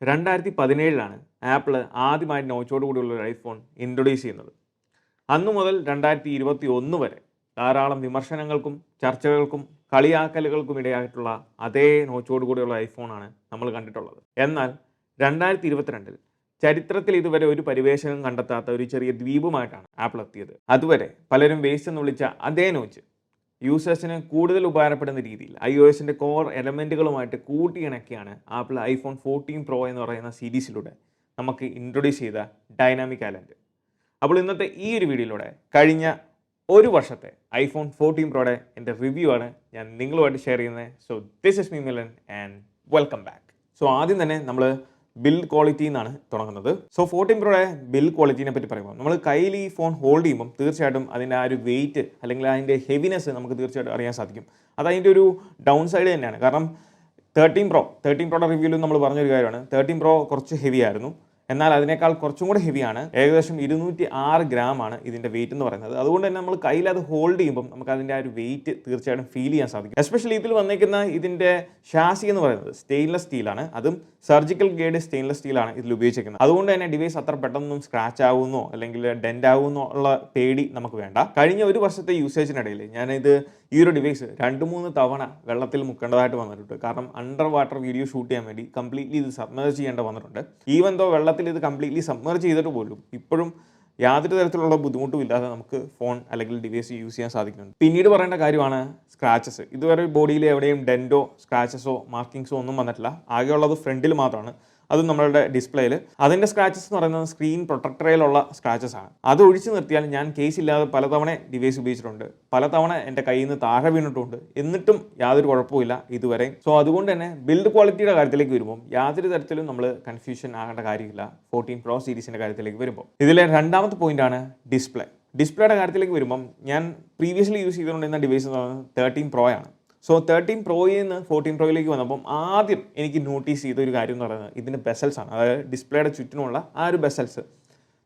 2017 apple ആദ്യമായി നോച്ചോട് കൂടിയുള്ള ഒരു ഐഫോൺ ഇൻട്രൊഡ്യൂസ് ചെയ്യുന്നത്. അന്നു മുതൽ 2021 വരെ ധാരാളം വിമർശനങ്ങൾക്കും ചർച്ചകൾക്കും കളിയാക്കലുകൾക്കും ഇടയായിട്ടുള്ള അതേ നോച്ചോട് കൂടിയുള്ള ഐഫോണാണ് നമ്മൾ കണ്ടിട്ടുള്ളത്. എന്നാൽ 2022 ചരിത്രത്തിൽ ഇതുവരെ ഒരു പരിവേഷണം കണ്ടെത്താത്ത ഒരു ചെറിയ ദ്വീപുമായിട്ടാണ് ആപ്പിൾ എത്തിയത്. അതുവരെ പലരും വേസ്റ്റ് എന്ന് വിളിച്ച അതേ നോച്ച് യൂസേഴ്സിന് കൂടുതൽ ഉപകാരപ്പെടുന്ന രീതിയിൽ iOSന്റെ കോർ എലമെൻറ്റുകളുമായിട്ട് കൂട്ടിയിണക്കിയാണ് ആപ്പിൾ ഐഫോൺ 14 Pro എന്ന് പറയുന്ന സീരീസിലൂടെ നമുക്ക് ഇൻട്രൊഡ്യൂസ് ചെയ്ത ഡൈനാമിക് ഐലൻഡ്. അപ്പോൾ ഇന്നത്തെ ഈ ഒരു വീഡിയോയിലൂടെ കഴിഞ്ഞ ഒരു വർഷത്തെ ഐഫോൺ 14 Proയുടെ എൻ്റെ റിവ്യൂ ആണ് ഞാൻ നിങ്ങളുമായിട്ട് ഷെയർ ചെയ്യുന്നത്. So this is me Milan and welcome back. So ആദ്യം തന്നെ നമ്മൾ ബിൽഡ് ക്വാളിറ്റി എന്നാണ് തുടങ്ങുന്നത്. സോ 14 Proയുടെ ബിൽഡ് ക്വാളിറ്റിനെ പറ്റി പറയുമ്പോൾ നമ്മൾ കയ്യിൽ ഈ ഫോൺ ഹോൾഡ് ചെയ്യുമ്പം തീർച്ചയായിട്ടും അതിൻ്റെ ആ ഒരു വെയിറ്റ് അല്ലെങ്കിൽ അതിൻ്റെ ഹെവിനെസ് നമുക്ക് തീർച്ചയായിട്ടും അറിയാൻ സാധിക്കും. അത് അതിൻ്റെ ഒരു ഡൗൺ സൈഡ് തന്നെയാണ്. കാരണം 13 Proയുടെ റിവ്യൂവിൽ നമ്മൾ പറഞ്ഞൊരു കാര്യമാണ്, 13 Pro കുറച്ച് ഹെവി ആയിരുന്നു. എന്നാൽ അതിനേക്കാൾ കുറച്ചും കൂടെ ഹെവിയാണ്. ഏകദേശം 206 ഗ്രാമാണ് ഇതിൻ്റെ വെയിറ്റ് എന്ന് പറയുന്നത്. അതുകൊണ്ട് തന്നെ നമ്മൾ കയ്യിൽ അത് ഹോൾഡ് ചെയ്യുമ്പം നമുക്ക് അതിൻ്റെ ആ ഒരു വെയിറ്റ് തീർച്ചയായിട്ടും ഫീൽ ചെയ്യാൻ സാധിക്കും. എസ്പെഷ്യലി ഇതിൽ വന്നിരിക്കുന്ന ഇതിൻ്റെ ഷാസി എന്ന് പറയുന്നത് സ്റ്റെയിൻലെസ് സ്റ്റീലാണ്. അതും സർജിക്കൽ ഗ്രേഡ് സ്റ്റെയിൻലെസ് സ്റ്റീലാണ് ഇതിൽ ഉപയോഗിച്ചിരിക്കുന്നത്. അതുകൊണ്ട് തന്നെ ഡിവൈസ് അത്ര പെട്ടെന്നൊന്നും സ്ക്രാച്ച് ആവുന്നോ അല്ലെങ്കിൽ ഡെൻറ്റ് ആവുന്നോ ഉള്ള പേടി നമുക്ക് വേണ്ട. കഴിഞ്ഞ ഒരു വർഷത്തെ യൂസേജിനിടയിൽ ഞാനിത് ഈ ഒരു ഡിവൈസ് 2-3 തവണ വെള്ളത്തിൽ മുക്കേണ്ടതായിട്ട് വന്നിട്ടുണ്ട്. കാരണം അണ്ടർ വാട്ടർ വീഡിയോ ഷൂട്ട് ചെയ്യാൻ വേണ്ടി കംപ്ലീറ്റ്ലി ഇത് സബ്മേർജ് ചെയ്യേണ്ട വന്നിട്ടുണ്ട്. ഈവൻ ദോ വെള്ളത്തിൽ ഇത് കംപ്ലീറ്റ്ലി സബ്മേർജ് ചെയ്തിട്ട് പോലും ഇപ്പോഴും യാതൊരു തരത്തിലുള്ള ബുദ്ധിമുട്ടും ഇല്ലാതെ നമുക്ക് ഫോൺ അല്ലെങ്കിൽ ഡിവൈസ് യൂസ് ചെയ്യാൻ സാധിക്കുന്നുണ്ട്. പിന്നീട് പറയേണ്ട കാര്യമാണ് സ്ക്രാച്ചസ്. ഇതുവരെ ബോഡിയിൽ എവിടെയും ഡെൻറ്റോ സ്ക്രാച്ചസോ മാർക്കിങ്സോ ഒന്നും വന്നിട്ടില്ല. ആകെയുള്ളത് ഫ്രണ്ടിൽ മാത്രമാണ്. അതും നമ്മളുടെ ഡിസ്പ്ലേയിൽ. അതിൻ്റെ സ്ക്രാച്ചസ് എന്ന് പറയുന്നത് സ്ക്രീൻ പ്രൊട്ടക്ടറിലുള്ള സ്ക്രാച്ചസ് ആണ്. അത് ഒഴിച്ചു നിർത്തിയാൽ ഞാൻ കേസ് ഇല്ലാതെ പലതവണ ഡിവൈസ് ഉപയോഗിച്ചിട്ടുണ്ട്. പലതവണ എൻ്റെ കയ്യിൽ നിന്ന് താഴെ വീണിട്ടുണ്ട്. എന്നിട്ടും യാതൊരു കുഴപ്പമില്ല ഇതുവരെ. സോ അതുകൊണ്ട് തന്നെ ബിൽഡ് ക്വാളിറ്റിയുടെ കാര്യത്തിലേക്ക് വരുമ്പോൾ യാതൊരു തരത്തിലും നമ്മൾ കൺഫ്യൂഷൻ ആകേണ്ട കാര്യമില്ല 14 Pro സീരീസിൻ്റെ കാര്യത്തിലേക്ക് വരുമ്പോൾ. ഇതിലെ രണ്ടാമത്തെ പോയിന്റാണ് ഡിസ്പ്ലേ. ഡിസ്പ്ലേയുടെ കാര്യത്തിലേക്ക് വരുമ്പം ഞാൻ പ്രീവിയസ്ലി യൂസ് ചെയ്തുകൊണ്ടിരുന്ന ഡിവൈസ് എന്ന് പറയുന്നത് 13 Pro ആണ്. സോ 13 Proയിൽ നിന്ന് 14 Proയിലേക്ക് വന്നപ്പം ആദ്യം എനിക്ക് നോട്ടീസ് ചെയ്ത ഒരു കാര്യം എന്ന് പറയുന്നത് ഇതിൻ്റെ ബെസൽസ് ആണ്. അതായത് ഡിസ്പ്ലേയുടെ ചുറ്റിനുമുള്ള ആ ഒരു ബെസൽസ്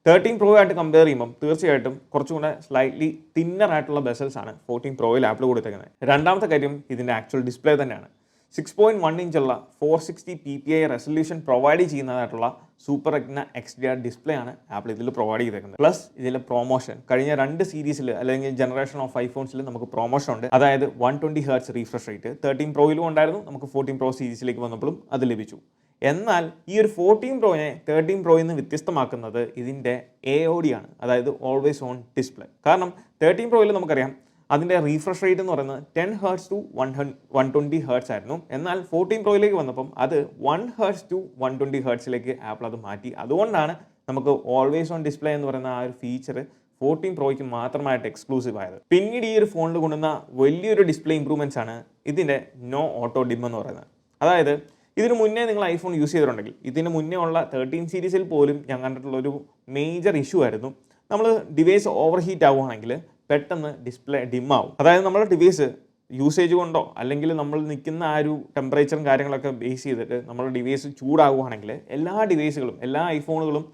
13 Pro ആയിട്ട് കമ്പയർ ചെയ്യുമ്പം തീർച്ചയായിട്ടും കുറച്ചും കൂടെ സ്ലൈറ്റ്ലി തിന്നർ ആയിട്ടുള്ള ബെസൽസ് ആണ് 14 Proയിൽ ആപ്പിൾ കൊടുത്തേക്കുന്നത്. രണ്ടാമത്തെ കാര്യം ഇതിൻ്റെ ആക്ച്വൽ ഡിസ്പ്ലേ തന്നെയാണ്. 6.1 ഇഞ്ചുള്ള 460 ppi റെസൊല്യൂഷൻ പ്രൊവൈഡ് ചെയ്യുന്നതായിട്ടുള്ള സൂപ്പർ റെഗ്ന XDR ഡിസ്പ്ലേ ആണ് ആപ്പിൾ ഇതിൽ പ്രൊവൈഡ് ചെയ്തേക്കുന്നത്. പ്ലസ് ഇതിലെ പ്രൊമോഷൻ കഴിഞ്ഞ 2 സീരീസിൽ അല്ലെങ്കിൽ ജനറേഷൻ ഓഫ് ഐഫോൺസിൽ നമുക്ക് പ്രൊമോഷൻ ഉണ്ട്. അതായത് 120 Hz റീഫ്രഷ് റേറ്റ് 13 Proയിലും ഉണ്ടായിരുന്നു. നമുക്ക് 14 Pro സീരീസിലേക്ക് വന്നപ്പോഴും അത് ലഭിച്ചു. എന്നാൽ ഈ ഒരു 14 Proയെ 13 Proയിൽ നിന്ന് വ്യത്യസ്തമാക്കുന്നത് ഇതിൻ്റെ AOD ആണ്. അതായത് ഓൾവേസ് ഓൺ ഡിസ്പ്ലേ. കാരണം 13 Proയിൽ നമുക്കറിയാം അതിൻ്റെ റീഫ്രഷ് റേറ്റ് എന്ന് പറയുന്നത് 10 Hz to 120 Hz ആയിരുന്നു. എന്നാൽ 14 Proയിലേക്ക് വന്നപ്പം അത് 1 Hz to 120 Hzലേക്ക് ആപ്പിൾ അത് മാറ്റി. അതുകൊണ്ടാണ് നമുക്ക് ഓൾവേസ് ഓൺ ഡിസ്പ്ലേ എന്ന് പറയുന്ന ആ ഒരു ഫീച്ചർ 14 Proയ്ക്ക് മാത്രമായിട്ട് എക്സ്ക്ലൂസീവ് ആയത്. പിന്നീട് ഈ ഒരു ഫോണിൽ കൊണ്ടുവന്ന വലിയൊരു ഡിസ്പ്ലേ ഇംപ്രൂവ്മെൻറ്റ്സ് ആണ് ഇതിൻ്റെ നോ ഓട്ടോ ഡിം എന്ന് പറയുന്നത്. അതായത് ഇതിന് മുന്നേ നിങ്ങൾ ഐഫോൺ യൂസ് ചെയ്തിട്ടുണ്ടെങ്കിൽ ഇതിന് മുന്നേ ഉള്ള 13 സീരീസിൽ പോലും ഞാൻ കണ്ടിട്ടുള്ളൊരു മേജർ ഇഷ്യൂ ആയിരുന്നു. നമ്മൾ ഡിവൈസ് ഓവർ ഹീറ്റ് ആവുകയാണെങ്കിൽ പെട്ടെന്ന് ഡിസ്പ്ലേ ഡിം ആവും. അതായത് നമ്മുടെ ഡിവൈസ് യൂസേജ് കൊണ്ടോ അല്ലെങ്കിൽ നമ്മൾ നിൽക്കുന്ന ആ ഒരു ടെമ്പറേച്ചറും കാര്യങ്ങളൊക്കെ ബേസ് ചെയ്തിട്ട് നമ്മുടെ ഡിവൈസ് ചൂടാവുകയാണെങ്കിൽ എല്ലാ ഡിവൈസുകളും എല്ലാ ഐഫോണുകളും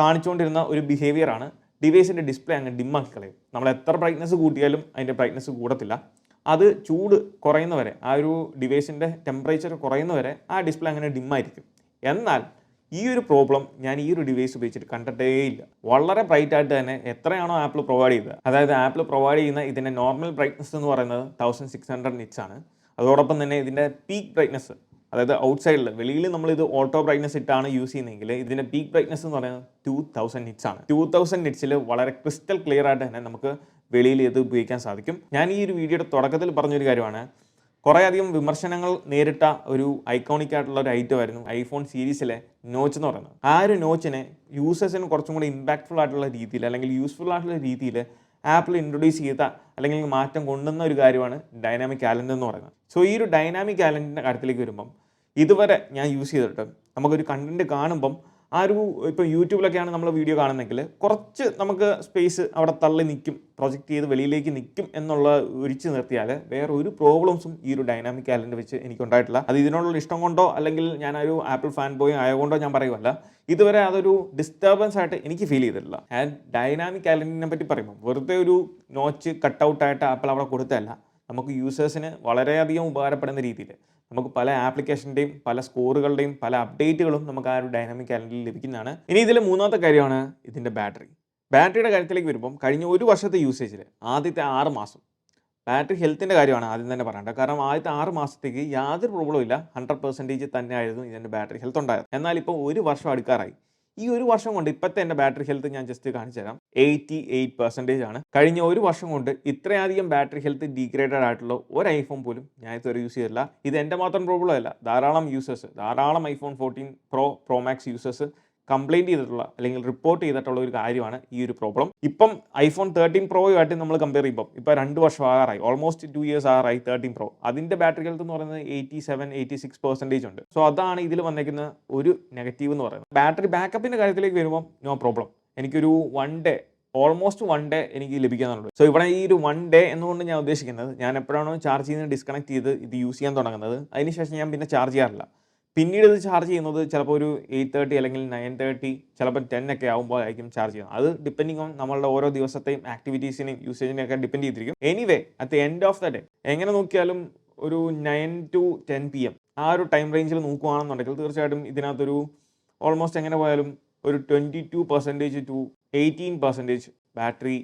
കാണിച്ചുകൊണ്ടിരുന്ന ഒരു ബിഹേവിയറാണ് ഡിവൈസിൻ്റെ ഡിസ്പ്ലേ അങ്ങ് ഡിമ്മാക്കി കളയും. നമ്മൾ എത്ര ബ്രൈറ്റ്നസ് കൂട്ടിയാലും അതിൻ്റെ ബ്രൈറ്റ്നസ് കൂടത്തില്ല. അത് ചൂട് കുറയുന്നവരെ ആ ഒരു ഡിവൈസിൻ്റെ ടെമ്പറേച്ചർ കുറയുന്നവരെ ആ ഡിസ്പ്ലേ അങ്ങനെ ഡിമ്മായിരിക്കും. എന്നാൽ ഈ ഒരു പ്രോബ്ലം ഞാൻ ഈ ഒരു ഡിവൈസ് ഉപയോഗിച്ചിട്ട് കണ്ടിട്ടേയില്ല. വളരെ ബ്രൈറ്റ് ആയിട്ട് തന്നെ എത്രയാണോ ആപ്പിൾ പ്രൊവൈഡ് ചെയ്തത്, അതായത് ആപ്പിൾ പ്രൊവൈഡ് ചെയ്യുന്ന ഇതിൻ്റെ നോർമൽ ബ്രൈറ്റ്നസ് എന്ന് പറയുന്നത് 1600 nits ആണ്. അതോടൊപ്പം തന്നെ ഇതിൻ്റെ പീക്ക് ബ്രൈറ്റ്നസ്, അതായത് ഔട്ട് സൈഡിൽ വെളിയിൽ നമ്മളിത് ഓട്ടോ ബ്രൈറ്റ്നസ് ഇട്ടാണ് യൂസ് ചെയ്യുന്നതെങ്കിൽ ഇതിൻ്റെ പീക്ക് ബ്രൈറ്റ്നസ് എന്ന് പറയുന്നത് 2000 nits ആണ്. 2000 nitsൽ വളരെ ക്രിസ്റ്റൽ ക്ലിയർ ആയിട്ട് തന്നെ നമുക്ക് വെളിയിൽ ഇത് ഉപയോഗിക്കാൻ സാധിക്കും. ഞാൻ ഈ ഒരു വീഡിയോയുടെ തുടക്കത്തിൽ പറഞ്ഞൊരു കാര്യമാണ്, കുറേയധികം വിമർശനങ്ങൾ നേരിട്ട ഒരു ഐക്കോണിക് ആയിട്ടുള്ള ഒരു ഐറ്റം ആയിരുന്നു ഐഫോൺ സീരീസിലെ നോച്ച് എന്ന് പറയുന്നത്. ആ ഒരു നോച്ചിനെ യൂസേഴ്സിന് കുറച്ചും കൂടി ഇമ്പാക്ട്ഫുൾ ആയിട്ടുള്ള രീതിയിൽ അല്ലെങ്കിൽ യൂസ്ഫുൾ ആയിട്ടുള്ള രീതിയിൽ ആപ്പിൾ ഇൻട്രൊഡ്യൂസ് ചെയ്ത അല്ലെങ്കിൽ മാറ്റം കൊണ്ടുവന്ന ഒരു കാര്യമാണ് ഡൈനാമിക് ഐലൻഡ് എന്ന് പറയുന്നത്. സോ ഈ ഒരു ഡൈനാമിക് ഐലൻഡിൻ്റെ കാര്യത്തിലേക്ക് വരുമ്പം ഇതുവരെ ഞാൻ യൂസ് ചെയ്തിട്ട് നമുക്കൊരു കണ്ടന്റ് കാണുമ്പം ആ ഒരു ഇപ്പോൾ യൂട്യൂബിലൊക്കെയാണ് നമ്മൾ വീഡിയോ കാണുന്നതെങ്കിൽ കുറച്ച് നമുക്ക് സ്പേസ് അവിടെ തള്ളി നിൽക്കും, പ്രൊജക്റ്റ് ചെയ്ത് വെളിയിലേക്ക് നിൽക്കും എന്നുള്ള ഒഴിച്ച് നിർത്തിയാൽ വേറെ ഒരു പ്രോബ്ലംസും ഈ ഒരു ഡൈനാമിക് ഐലൻഡ് വെച്ച് എനിക്കുണ്ടായിട്ടില്ല. അത് ഇതിനോടുള്ള ഇഷ്ടം കൊണ്ടോ അല്ലെങ്കിൽ ഞാനൊരു ആപ്പിൾ ഫാൻ ബോയ് ആയതുകൊണ്ടോ ഞാൻ പറയുമല്ല. ഇതുവരെ അതൊരു ഡിസ്റ്റർബൻസ് ആയിട്ട് എനിക്ക് ഫീൽ ചെയ്തിട്ടില്ല. ആൻഡ് ഡൈനാമിക് ഐലൻഡിനെ പറ്റി പറയുമ്പോൾ വെറുതെ ഒരു നോച്ച് കട്ടൗട്ടായിട്ട് ആപ്പിൾ അവിടെ കൊടുത്തതല്ല, നമുക്ക് യൂസേഴ്സിന് വളരെയധികം ഉപകാരപ്പെടുന്ന രീതിയിൽ നമുക്ക് പല ആപ്ലിക്കേഷൻ്റെയും പല സ്കോറുകളുടെയും പല അപ്ഡേറ്റുകളും നമുക്ക് ആ ഒരു ഡൈനാമിക് കാലണ്ടറിൽ ലഭിക്കുന്നതാണ്. ഇനി ഇതിൽ മൂന്നാമത്തെ കാര്യമാണ് ഇതിൻ്റെ ബാറ്ററിയുടെ കാര്യത്തിലേക്ക് വരുമ്പം കഴിഞ്ഞ ഒരു വർഷത്തെ യൂസേജിൽ ആദ്യത്തെ 6 മാസം ബാറ്ററി ഹെൽത്തിൻ്റെ കാര്യമാണ് ആദ്യം തന്നെ പറയേണ്ടത്. കാരണം ആദ്യത്തെ 6 മാസത്തേക്ക് യാതൊരു പ്രോബ്ലവും ഇല്ല, 100% തന്നെയായിരുന്നു ഇതിൻ്റെ ബാറ്ററി ഹെൽത്ത് ഉണ്ടായത്. എന്നാൽ ഇപ്പോൾ ഒരു വർഷം അടുക്കാറായി. ഈ ഒരു വർഷം കൊണ്ട് ഇപ്പോഴത്തെ എൻ്റെ ബാറ്ററി ഹെൽത്ത് ഞാൻ ജസ്റ്റ് കാണിച്ചു തരാം. 88% ആണ്. കഴിഞ്ഞ ഒരു വർഷം കൊണ്ട് ഇത്രയധികം ബാറ്ററി ഹെൽത്ത് ഡീഗ്രേഡഡ് ആയിട്ടുള്ള ഒരു ഐഫോൺ പോലും ഞാൻ ഇതുവരെ യൂസ് ചെയ്തില്ല. ഇത് എൻ്റെ മാത്രം പ്രോബ്ലം അല്ല, ധാരാളം iPhone 14 pro max users complaint ചെയ്തിട്ടുള്ള അല്ലെങ്കിൽ റിപ്പോർട്ട് ചെയ്തിട്ടുള്ള ഒരു കാര്യമാണ് ഈ ഒരു പ്രോബ്ലം. ഇപ്പം iPhone 13 പ്രോയുമായിട്ട് നമ്മൾ കമ്പയർ ചെയ്യുമ്പോൾ ഇപ്പോൾ 2 വർഷം ആകാറായി, ഓൾമോസ്റ്റ് 2 years ആകാറായി 13 പ്രോ. അതിൻ്റെ ബാറ്ററി ഹെൽത്ത് എന്ന് പറയുന്നത് 87-86% ഉണ്ട്. സോ അതാണ് ഇതിൽ വന്നേക്കുന്ന ഒരു നെഗറ്റീവ് എന്ന് പറയുന്നത്. ബാറ്ററി ബാക്കപ്പിൻ്റെ കാര്യത്തിലേക്ക് വരുമ്പോൾ നോ പ്രോബ്ലം. എനിക്കൊരു 1 day ഓൾമോസ്റ്റ് 1 day എനിക്ക് ലഭിക്കാനുള്ളൂ. സോ ഇവിടെ ഈ ഒരു 1 day എന്നുകൊണ്ട് ഞാൻ ഉദ്ദേശിക്കുന്നത്, ഞാൻ എപ്പോഴാണോ ചാർജ് ചെയ്യുന്നത് ഡിസ്കണക്ട് ചെയ്ത് ഇത് യൂസ് ചെയ്യാൻ തുടങ്ങുന്നത്, അതിനുശേഷം ഞാൻ പിന്നെ ചാർജ് ചെയ്യാറില്ല. പിന്നീട് ഇത് ചാർജ് ചെയ്യുന്നത് ചിലപ്പോൾ ഒരു 8:30 അല്ലെങ്കിൽ 9:30 ചിലപ്പോൾ 10 ഒക്കെ ആകുമ്പോൾ ആയിരിക്കും ചാർജ് ചെയ്യുന്നത്. അത് ഡിപ്പെൻഡിങ് ഓൺ നമ്മളുടെ ഓരോ ദിവസത്തെയും ആക്ടിവിറ്റീസിനെയും യൂസേജിനെയൊക്കെ ഡിപ്പെൻഡ് ചെയ്തിരിക്കും. Anyway at the end of the day എങ്ങനെ നോക്കിയാലും ഒരു 9 to 10 PM ആ ഒരു ടൈം റേഞ്ചിൽ നോക്കുകയാണെന്നുണ്ടെങ്കിൽ തീർച്ചയായിട്ടും ഇതിനകത്തൊരു ഓൾമോസ്റ്റ് എങ്ങനെ പോയാലും ഒരു 22% to 18% ബാറ്ററി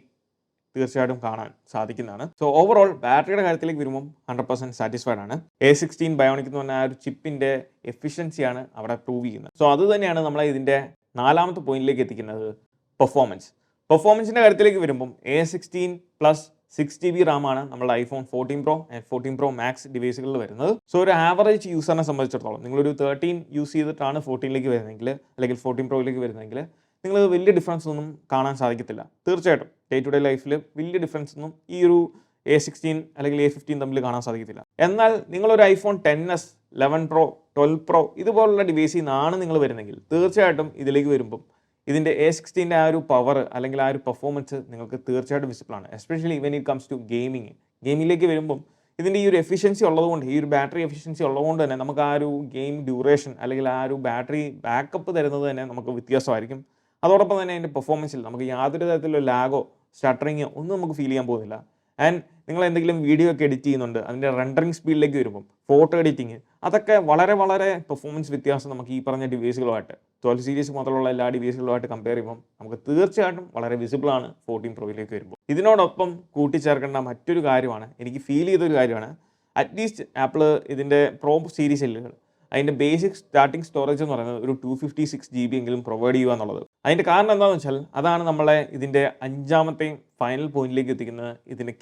തീർച്ചയായിട്ടും കാണാൻ സാധിക്കുന്നതാണ്. സോ ഓവറോൾ ബാറ്ററിയുടെ കാര്യത്തിലേക്ക് വരുമ്പോൾ 100% സാറ്റിസ്ഫൈഡ് ആണ്. A16 Bionic എന്ന് പറഞ്ഞ ആ ഒരു ചിപ്പിൻ്റെ എഫിഷ്യൻസിയാണ് അവിടെ പ്രൂവ് ചെയ്യുന്നത്. സോ അത് തന്നെയാണ് നമ്മളെ ഇതിൻ്റെ 4ാമത്തെ പോയിന്റിലേക്ക് എത്തിക്കുന്നത്, പെർഫോമൻസിൻ്റെ കാര്യത്തിലേക്ക് വരുമ്പം A16 പ്ലസ് 6GB RAM ആണ് നമ്മുടെ iPhone 14 Pro and 14 Pro Max ഡിവൈസുകളിൽ വരുന്നത്. സോ ഒരു ആവറേജ് യൂസറിനെ സംബന്ധിച്ചിടത്തോളം നിങ്ങളൊരു 13 യൂസ് ചെയ്തിട്ടാണ് 14ലേക്ക് വരുന്നതെങ്കിൽ അല്ലെങ്കിൽ 14 Proയിലേക്ക് വരുന്നതെങ്കിൽ നിങ്ങൾ വലിയ ഡിഫറൻസ് ഒന്നും കാണാൻ സാധിക്കത്തില്ല. തീർച്ചയായിട്ടും ഡേ ടു ഡേ ലൈഫിൽ വലിയ ഡിഫറൻസ് ഒന്നും ഈ ഒരു A16 അല്ലെങ്കിൽ A15 തമ്മിൽ കാണാൻ സാധിക്കത്തില്ല. എന്നാൽ നിങ്ങളൊരു iPhone 10s, 11 Pro, 12 Pro ഇതുപോലുള്ള ഡിവൈസിൽ നിന്നാണ് നിങ്ങൾ വരുന്നതെങ്കിൽ തീർച്ചയായിട്ടും ഇതിലേക്ക് വരുമ്പം ഇതിൻ്റെ A16ൻ്റെ ആ ഒരു പവർ അല്ലെങ്കിൽ ആ ഒരു പെർഫോമൻസ് നിങ്ങൾക്ക് തീർച്ചയായിട്ടും വിസിബിൾ ആണ്. Especially when it comes to ഗെയിമിങ്ങിലേക്ക് വരുമ്പം ഇതിൻ്റെ ഈ ഒരു എഫിഷ്യൻസി ഉള്ളതുകൊണ്ട്, ഈ ഒരു ബാറ്ററി എഫിഷ്യൻസി ഉള്ളതുകൊണ്ട് തന്നെ നമുക്ക് ആ ഒരു ഗെയിം ഡ്യൂറേഷൻ അല്ലെങ്കിൽ ആ ഒരു ബാറ്ററി ബാക്കപ്പ് തരുന്നത് തന്നെ നമുക്ക് വ്യത്യാസമായിരിക്കും. അതോടൊപ്പം തന്നെ അതിൻ്റെ പെർഫോമൻസിൽ നമുക്ക് യാതൊരു തരത്തിലുള്ള ലാഗോ സ്റ്റട്ടറിങ്ങോ ഒന്നും നമുക്ക് ഫീൽ ചെയ്യാൻ പോകുന്നില്ല. ആൻഡ് നിങ്ങൾ എന്തെങ്കിലും വീഡിയോ ഒക്കെ എഡിറ്റ് ചെയ്യുന്നുണ്ട്, അതിൻ്റെ റെൻഡറിങ് സ്പീഡിലേക്ക് വരുമ്പം ഫോട്ടോ എഡിറ്റിങ് അതൊക്കെ വളരെ പെർഫോമൻസ് വ്യത്യാസം നമുക്ക് ഈ പറഞ്ഞ ഡിവൈസുകളുമായിട്ട് 12 സീരീസ് മുതലുള്ള എല്ലാ ഡിവൈസുകളുമായിട്ട് കമ്പയർ ചെയ്യുമ്പോൾ നമുക്ക് തീർച്ചയായിട്ടും വളരെ വിസിബിളാണ് 14 പ്രോയിലേക്ക് വരുമ്പോൾ. ഇതിനോടൊപ്പം കൂട്ടിച്ചേർക്കേണ്ട മറ്റൊരു കാര്യമാണ്, എനിക്ക് ഫീൽ ചെയ്തൊരു കാര്യമാണ്, അറ്റ്ലീസ്റ്റ് ആപ്പിൾ ഇതിൻ്റെ പ്രോ സീരീസിൽ അതിൻ്റെ ബേസിക് സ്റ്റാർട്ടിംഗ് സ്റ്റോറേജ് എന്ന് പറയുന്നത് ഒരു 256GB എങ്കിലും പ്രൊവൈഡ് ചെയ്യുക എന്നുള്ളത്. അതിൻ്റെ കാരണം എന്താണെന്ന് വെച്ചാൽ അതാണ് നമ്മളെ ഇതിൻ്റെ 5ാമത്തെയും ഫൈനൽ പോയിന്റിലേക്ക് എത്തിക്കുന്നത്, ഇതിൻ്റെ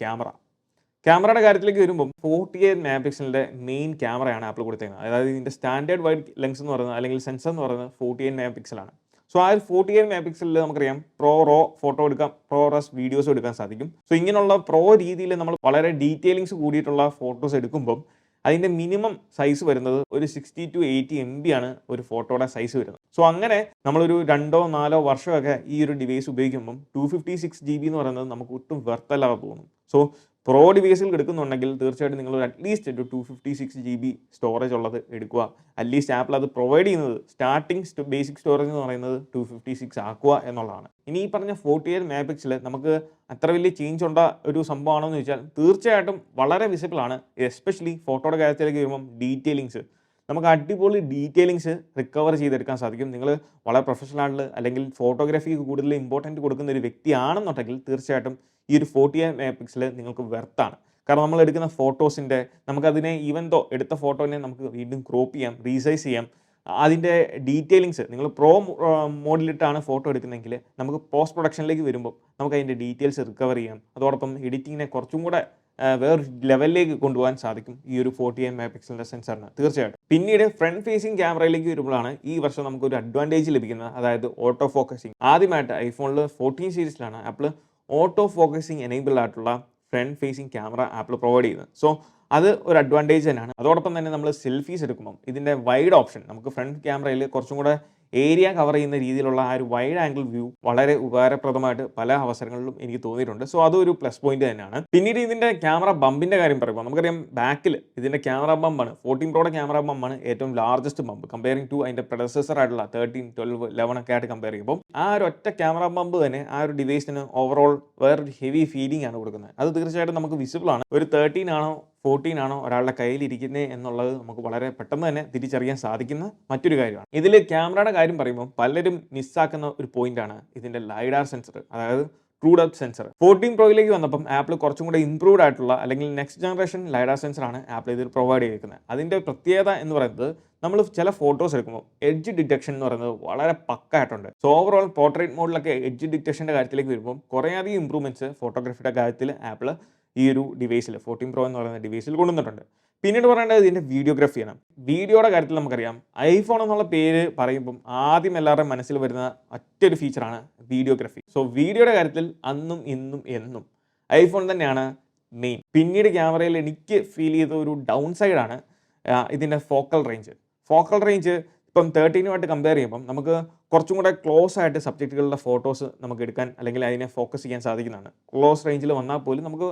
ക്യാമറയുടെ കാര്യത്തിലേക്ക് വരുമ്പം 48 മെഗാപിക്സലിൻ്റെ മെയിൻ ക്യാമറയാണ് ആപ്പിൾ കൊടുത്തേക്കുന്നത്. അതായത് ഇതിൻ്റെ സ്റ്റാൻഡേർഡ് വൈഡ് ലെൻസ് എന്ന് പറയുന്നത് അല്ലെങ്കിൽ സെൻസർ എന്ന് പറയുന്നത് 48 മെഗാപിക്സലാണ്. സോ ആ ഒരു 48 മെഗാപിക്സലിൽ നമുക്കറിയാം റോ ഫോട്ടോ എടുക്കാം, റസ് വീഡിയോസ് എടുക്കാൻ സാധിക്കും. സോ ഇങ്ങനെയുള്ള രീതിയിൽ നമ്മൾ വളരെ ഡീറ്റെയിലിങ്സ് കൂടിയിട്ടുള്ള ഫോട്ടോസ് എടുക്കുമ്പം അതിൻ്റെ മിനിമം സൈസ് വരുന്നത് ഒരു 60 to 80 MB ആണ് ഒരു ഫോട്ടോയുടെ സൈസ് വരുന്നത്. സോ അങ്ങനെ നമ്മളൊരു 2-4 വർഷമൊക്കെ ഈ ഒരു ഡിവൈസ് ഉപയോഗിക്കുമ്പം 256GB എന്ന് പറയുന്നത് നമുക്ക് ഒട്ടും വെർത്തല്ലാതെ തോന്നും. സോ പ്രോ ഡിവൈസിൽ എടുക്കുന്നുണ്ടെങ്കിൽ തീർച്ചയായിട്ടും നിങ്ങൾ അറ്റ്ലീസ്റ്റ് ഒരു 256GB സ്റ്റോറേജ് ഉള്ളത് എടുക്കുക. അറ്റ്ലീസ്റ്റ് ആപ്പിൾ അത് പ്രൊവൈഡ് ചെയ്യുന്നത് സ്റ്റാർട്ടിംഗ് ബേസിക് സ്റ്റോറേജ് എന്ന് പറയുന്നത് 256 ആക്കുക എന്നുള്ളതാണ്. ഇനി ഈ പറഞ്ഞ 48 മെഗാപിക്സൽ നമുക്ക് അത്ര വലിയ ചേഞ്ച് ഉണ്ട ഒരു സംഭവമാണോ എന്ന് ചോദിച്ചാൽ തീർച്ചയായിട്ടും വളരെ വിസിബിളാണ്. എസ്പെഷ്യലി ഫോട്ടോയുടെ കാര്യത്തിലേക്ക് വരുമ്പം ഡീറ്റെയിലിങ്സ് നമുക്ക് അടിപൊളി ഡീറ്റെയിലിങ്സ് റിക്കവർ ചെയ്തെടുക്കാൻ സാധിക്കും. നിങ്ങൾ വളരെ പ്രൊഫഷണൽ അല്ലെങ്കിൽ ഫോട്ടോഗ്രാഫിക്ക് കൂടുതൽ ഇമ്പോർട്ടൻറ്റ് കൊടുക്കുന്ന ഒരു വ്യക്തിയാണെന്നുണ്ടെങ്കിൽ തീർച്ചയായിട്ടും ഈ ഒരു 48 മെഗാപിക്സൽ നിങ്ങൾക്ക് വെർത്താണ്. കാരണം നമ്മൾ എടുക്കുന്ന ഫോട്ടോസിൻ്റെ നമുക്കതിനെ എടുത്ത ഫോട്ടോനെ നമുക്ക് വീണ്ടും ക്രോപ്പ് ചെയ്യാം, റീസൈസ് ചെയ്യാം. അതിൻ്റെ ഡീറ്റെയിലിങ്സ് നിങ്ങൾ പ്രോ മോഡിലിട്ടാണ് ഫോട്ടോ എടുക്കുന്നതെങ്കിൽ നമുക്ക് പോസ്റ്റ് പ്രൊഡക്ഷനിലേക്ക് വരുമ്പോൾ നമുക്ക് അതിൻ്റെ ഡീറ്റെയിൽസ് റിക്കവർ ചെയ്യാം. അതോടൊപ്പം എഡിറ്റിങ്ങിനെ കുറച്ചും കൂടെ വേറൊരു ലെവലിലേക്ക് കൊണ്ടുപോകാൻ സാധിക്കും ഈ ഒരു 48 മെഗാപിക്സലിൻ്റെ സെൻസറിന് തീർച്ചയായിട്ടും. പിന്നീട് ഫ്രണ്ട് ഫേസിങ് ക്യാമറയിലേക്ക് വരുമ്പോഴാണ് ഈ വർഷം നമുക്കൊരു അഡ്വാൻറ്റേജ് ലഭിക്കുന്നത്, അതായത് ഓട്ടോ ഫോക്കസിങ്. ആദ്യമായിട്ട് iPhoneൽ 14 സീരീസിലാണ് ആപ്പിൾ ഓട്ടോ ഫോക്കസിങ് എനേബിൾ ആയിട്ടുള്ള front facing camera Apple provide ചെയ്യുന്നത്. സോ അത് ഒരു അഡ്വാൻറ്റേജ് തന്നെയാണ്. അതോടൊപ്പം തന്നെ നമ്മൾ സെൽഫീസ് എടുക്കുമ്പം ഇതിൻ്റെ വൈഡ് ഓപ്ഷൻ നമുക്ക് ഫ്രണ്ട് ക്യാമറയിൽ കുറച്ചും കൂടെ ഏരിയ കവർ ചെയ്യുന്ന രീതിയിലുള്ള ആ ഒരു വൈഡ് ആംഗിൾ വ്യൂ വളരെ ഉപകാരപ്രദമായിട്ട് പല അവസരങ്ങളിലും എനിക്ക് തോന്നിയിട്ടുണ്ട്. സോ അതൊരു പ്ലസ് പോയിന്റ് തന്നെയാണ്. പിന്നീട് ഇതിൻ്റെ ക്യാമറ ബമ്പിൻ്റെ കാര്യം പറയുമ്പോൾ നമുക്കറിയാം ബാക്കിൽ ഇതിൻ്റെ ക്യാമറ ബമ്പാണ് 14 പ്രോയുടെ ക്യാമറ ബമ്പാണ് ഏറ്റവും ലാർജസ്റ്റ് ബമ്പ് കമ്പയറിംഗ് ടു അതിൻ്റെ പ്രൊഡസസർ ആയിട്ടുള്ള 13, 12, 11 ഒക്കെ ആയിട്ട് കമ്പയർ ചെയ്യുമ്പോൾ ആ ഒരു ഒറ്റ ക്യാമറ ബമ്പ് തന്നെ ആ ഒരു ഡിവൈസിന് ഓവറോൾ വേറൊരു ഹെവി ഫീലിംഗ് ആണ് കൊടുക്കുന്നത്. അത് തീർച്ചയായിട്ടും നമുക്ക് വിസിബിൾ ആണ്. ഒരു 13 ആണോ 14 ആണോ ഒരാളുടെ കയ്യിലിരിക്കുന്നത് എന്നുള്ളത് നമുക്ക് വളരെ പെട്ടെന്ന് തന്നെ തിരിച്ചറിയാൻ സാധിക്കുന്ന മറ്റൊരു കാര്യമാണ്. ഇതിൽ ക്യാമറയുടെ കാര്യം പറയുമ്പോൾ പലരും മിസ്സാക്കുന്ന ഒരു പോയിന്റാണ് ഇതിൻ്റെ ലൈഡാർ സെൻസർ, അതായത് ട്രൂ ഡെപ്ത് സെൻസർ. 14 പ്രോയിലേക്ക് വന്നപ്പം ആപ്പിൾ കുറച്ചും കൂടെ ഇംപ്രൂവ്ഡ് ആയിട്ടുള്ള അല്ലെങ്കിൽ നെക്സ്റ്റ് ജനറേഷൻ ലൈഡാർ സെൻസറാണ് ആപ്പിൾ ഇതിൽ പ്രൊവൈഡ് ചെയ്തിരിക്കുന്നത്. അതിൻ്റെ പ്രത്യേകത എന്ന് പറയുന്നത് നമ്മൾ ചില ഫോട്ടോസ് എടുക്കുമ്പോൾ എഡ്ജ് ഡിറ്റക്ഷൻ എന്ന് പറയുന്നത് വളരെ പക്കായിട്ടുണ്ട്. സോ ഓവറോൾ പോർട്രേറ്റ് മോഡിലൊക്കെ എഡ്ജ് ഡിറ്റക്ഷൻ്റെ കാര്യത്തിലേക്ക് വരുമ്പോൾ കുറേയധികം ഇംപ്രൂവ്മെൻറ്റ്സ് ഫോട്ടോഗ്രാഫിയുടെ കാര്യത്തിൽ ആപ്പിൾ ഈ ഒരു ഡിവൈസിൽ 14 പ്രോ എന്ന് പറയുന്ന ഡിവൈസിൽ കൊണ്ടുവന്നിട്ടുണ്ട്. പിന്നീട് പറയേണ്ടത് ഇതിൻ്റെ വീഡിയോഗ്രാഫിയാണ്. വീഡിയോയുടെ കാര്യത്തിൽ നമുക്കറിയാം ഐഫോൺ എന്നുള്ള പേര് പറയുമ്പം ആദ്യം എല്ലാവരുടെയും മനസ്സിൽ വരുന്ന ഒറ്റൊരു ഫീച്ചറാണ് വീഡിയോഗ്രാഫി. സോ വീഡിയോയുടെ കാര്യത്തിൽ അന്നും ഇന്നും എന്നും ഐഫോൺ തന്നെയാണ് മെയിൻ. പിന്നീട് ക്യാമറയിൽ എനിക്ക് ഫീൽ ചെയ്ത ഒരു ഡൗൺ സൈഡാണ് ഇതിൻ്റെ ഫോക്കൽ റേഞ്ച്. ഇപ്പം 13 കമ്പയർ ചെയ്യുമ്പം നമുക്ക് കുറച്ചും കൂടെ ക്ലോസ് ആയിട്ട് സബ്ജക്റ്റുകളുടെ ഫോട്ടോസ് നമുക്ക് എടുക്കാൻ അല്ലെങ്കിൽ അതിനെ ഫോക്കസ് ചെയ്യാൻ സാധിക്കുന്നതാണ്. ക്ലോസ് റേഞ്ചിൽ വന്നാൽ പോലും നമുക്ക്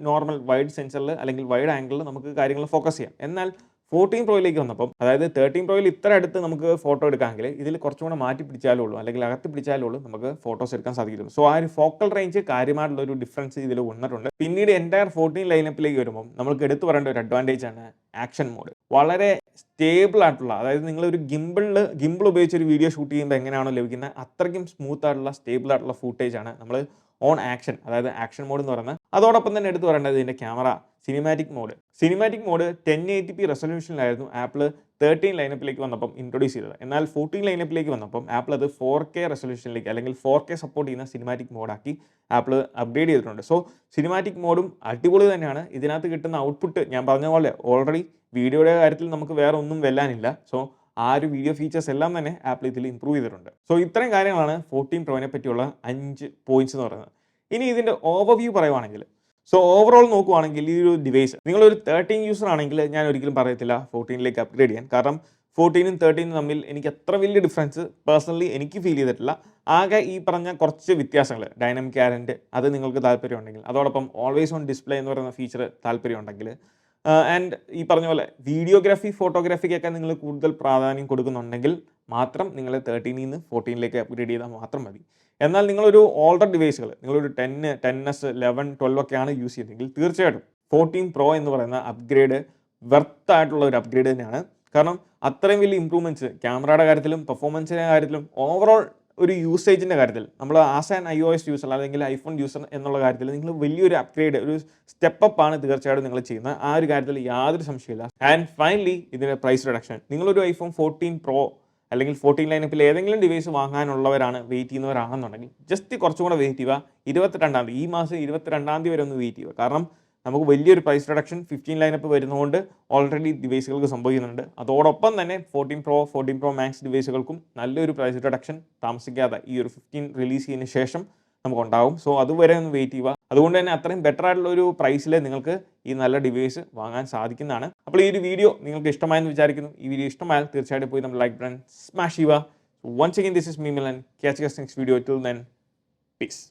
നോർമൽ വൈഡ് സെൻസറിൽ അല്ലെങ്കിൽ വൈഡ് ആംഗിളിൽ നമുക്ക് കാര്യങ്ങൾ ഫോക്കസ് ചെയ്യാം. എന്നാൽ 14 പ്രോയിലേക്ക് വന്നപ്പം, അതായത് 13 പ്രോയിൽ ഇത്ര അടുത്ത് നമുക്ക് ഫോട്ടോ എടുക്കാമെങ്കിൽ ഇതിൽ കുറച്ചും കൂടെ മാറ്റി പിടിച്ചാലേ ഉള്ളൂ അല്ലെങ്കിൽ അകത്ത് പിടിച്ചാലേ ഉള്ളൂ നമുക്ക് ഫോട്ടോസ് എടുക്കാൻ സാധിക്കുള്ളൂ. സോ ആ ഒരു ഫോക്കൽ റേഞ്ച് കാര്യമായിട്ടുള്ള ഒരു ഡിഫറൻസ് ഇതിൽ വന്നിട്ടുണ്ട്. പിന്നീട് എൻ്റയർ 14 ലൈനപ്പിലേക്ക് വരുമ്പോൾ നമുക്ക് എടുത്തു പറയേണ്ട ഒരു അഡ്വാൻറ്റേജ് ആണ് ആക്ഷൻ മോഡ്. വളരെ സ്റ്റേബിൾ ആയിട്ടുള്ള, അതായത് നിങ്ങളൊരു ഗിംബിൾ ഉപയോഗിച്ച് ഒരു വീഡിയോ ഷൂട്ട് ചെയ്യുമ്പോൾ എങ്ങനെയാണോ ലഭിക്കുന്നത് അത്രയ്ക്കും സ്മൂത്ത് ആയിട്ടുള്ള സ്റ്റേബിൾ ആയിട്ടുള്ള ഫൂട്ടേജ് ആണ് നമ്മൾ ഓൺ ആക്ഷൻ, അതായത് ആക്ഷൻ മോഡ് എന്ന് പറയുന്നത്. അതോടൊപ്പം തന്നെ എടുത്തു പറയേണ്ടത് ഇതിൻ്റെ ക്യാമറ സിനിമാറ്റിക് മോഡ് 1080p റെസൊല്യൂഷനിലായിരുന്നു ആപ്പിൾ 13 ലൈനപ്പിലേക്ക് വന്നപ്പം ഇൻട്രൊഡ്യൂസ് ചെയ്തത്. എന്നാൽ 14 ലൈനപ്പിലേക്ക് വന്നപ്പം ആപ്പിൾ അത് 4K റെസൊല്യൂഷനിലേക്ക് അല്ലെങ്കിൽ 4K സപ്പോർട്ട് ചെയ്യുന്ന സിനിമാറ്റിക് മോഡാക്കി ആപ്പിൾ അപ്ഗ്രേഡ് ചെയ്തിട്ടുണ്ട്. സോ സിനിമാറ്റിക് മോഡും അടിപൊളി തന്നെയാണ്. ഇതിനകത്ത് കിട്ടുന്ന ഔട്ട്പുട്ട് ഞാൻ പറഞ്ഞ പോലെ ഓൾറെഡി വീഡിയോയുടെ കാര്യത്തിൽ നമുക്ക് വേറെ ഒന്നും വെല്ലാനില്ല. സോ ആ ഒരു വീഡിയോ ഫീച്ചേഴ്സ് എല്ലാം തന്നെ ആപ്പിൾ ഇതിൽ ഇംപ്രൂവ് ചെയ്തിട്ടുണ്ട്. സോ ഇത്രയും കാര്യങ്ങളാണ് 14 പ്രോനെ പറ്റിയുള്ള 5 പോയിന്റ്സ് എന്ന് പറയുന്നത്. ഇനി ഇതിൻ്റെ ഓവർവ്യൂ പറയുവാണെങ്കിൽ, സോ ഓവറോൾ നോക്കുവാണെങ്കിൽ ഈ ഒരു ഡിവൈസ് നിങ്ങളൊരു 13 യൂസർ ആണെങ്കിൽ ഞാൻ ഒരിക്കലും പറയത്തില്ല 14ലേക്ക് അപ്ഗ്രേഡ് ചെയ്യാൻ. കാരണം 14 13 തമ്മിൽ എനിക്ക് അത്ര വലിയ ഡിഫറൻസ് പേഴ്സണലി എനിക്ക് ഫീൽ ചെയ്തിട്ടില്ല. ആകെ ഈ പറഞ്ഞ കുറച്ച് വ്യത്യാസങ്ങൾ, ഡൈനാമിക് ആരൻറ്റ് അത് നിങ്ങൾക്ക് താല്പര്യമുണ്ടെങ്കിൽ, അതോടൊപ്പം ഓൾവേസ് ഓൺ ഡിസ്പ്ലേ എന്ന് പറയുന്ന ഫീച്ചർ താല്പര്യമുണ്ടെങ്കിൽ, ആൻഡ് ഈ പറഞ്ഞ പോലെ ഫോട്ടോഗ്രാഫിക്കൊക്കെ നിങ്ങൾ കൂടുതൽ പ്രാധാന്യം കൊടുക്കുന്നുണ്ടെങ്കിൽ മാത്രം നിങ്ങൾ 13 നിന്ന് 14ലേക്ക് അപ്ഗ്രേഡ് ചെയ്താൽ മാത്രം മതി. എന്നാൽ നിങ്ങളൊരു ഓൾഡർ ഡിവൈസുകൾ, നിങ്ങളൊരു 10s 11 12 ഒക്കെയാണ് യൂസ് ചെയ്യുന്നതെങ്കിൽ തീർച്ചയായിട്ടും 14 പ്രോ എന്ന് പറയുന്ന അപ്ഗ്രേഡ് വെർത്ത് ആയിട്ടുള്ള ഒരു അപ്ഗ്രേഡ് തന്നെയാണ്. കാരണം അത്രയും വലിയ ഇമ്പ്രൂവ്മെൻറ്റ്സ് ക്യാമറയുടെ കാര്യത്തിലും പെർഫോമൻസിൻ്റെ കാര്യത്തിലും ഓവറോൾ ഒരു യൂസേജിൻ്റെ കാര്യത്തിൽ നമ്മൾ ആസ് ആൻ iOS യൂസർ അല്ലെങ്കിൽ ഐഫോൺ യൂസർ എന്നുള്ള കാര്യത്തിൽ നിങ്ങൾ വലിയൊരു അപ്ഗ്രേഡ്, ഒരു സ്റ്റെപ്പ് ആണ് തീർച്ചയായിട്ടും നിങ്ങൾ ചെയ്യുന്നത്. ആ ഒരു കാര്യത്തിൽ യാതൊരു സംശയമില്ല. ആൻഡ് ഫൈനലി ഇതിൻ്റെ പ്രൈസ് റിഡക്ഷൻ. നിങ്ങളൊരു iPhone 14 പ്രോ അല്ലെങ്കിൽ 14 ലൈനപ്പിൽ ഏതെങ്കിലും ഡിവൈസ് വാങ്ങാനുള്ളവരാണ്, വെയിറ്റ് ചെയ്യുന്നവരാണെന്നുണ്ടെങ്കിൽ ജസ്റ്റ് കുറച്ചും കൂടെ വെയിറ്റ് ചെയ്യുക. 22-ാം തീയതി, ഈ മാസം 22-ാം തീയതി വരെ ഒന്ന് വെയിറ്റ് ചെയ്യുക. കാരണം നമുക്ക് വലിയൊരു പ്രൈസ് റിഡക്ഷൻ 15 ലൈനപ്പ് വരുന്നതുകൊണ്ട് ഓൾറെഡി ഡിവൈസുകൾക്ക് സംഭവിക്കുന്നുണ്ട്. അതോടൊപ്പം തന്നെ 14 പ്രോ മാക്സ് ഡിവൈസുകൾക്കും നല്ലൊരു പ്രൈസ് റിഡക്ഷൻ താമസിക്കാതെ ഈ ഒരു 15 റിലീസ് ചെയ്യുന്ന ശേഷം നമുക്കുണ്ടാകും. സോ അതുവരെ ഒന്ന് വെയിറ്റ് ചെയ്യുക. അതുകൊണ്ട് തന്നെ അത്രയും ബെറ്റർ ആയിട്ടുള്ള ഒരു പ്രൈസിൽ നിങ്ങൾക്ക് ഈ നല്ല ഡിവൈസ് വാങ്ങാൻ സാധിക്കുന്നതാണ്. അപ്പോൾ ഈ ഒരു വീഡിയോ നിങ്ങൾക്ക് ഇഷ്ടമായെന്ന് വിചാരിക്കുന്നു. ഈ വീഡിയോ ഇഷ്ടമായാൽ തീർച്ചയായിട്ടും പോയി നമ്മൾ ലൈക്ക് ബട്ടൺ സ്മാഷ് ചെയ്യുക. Once again this is me Milan. Catch you next video. Till then piece.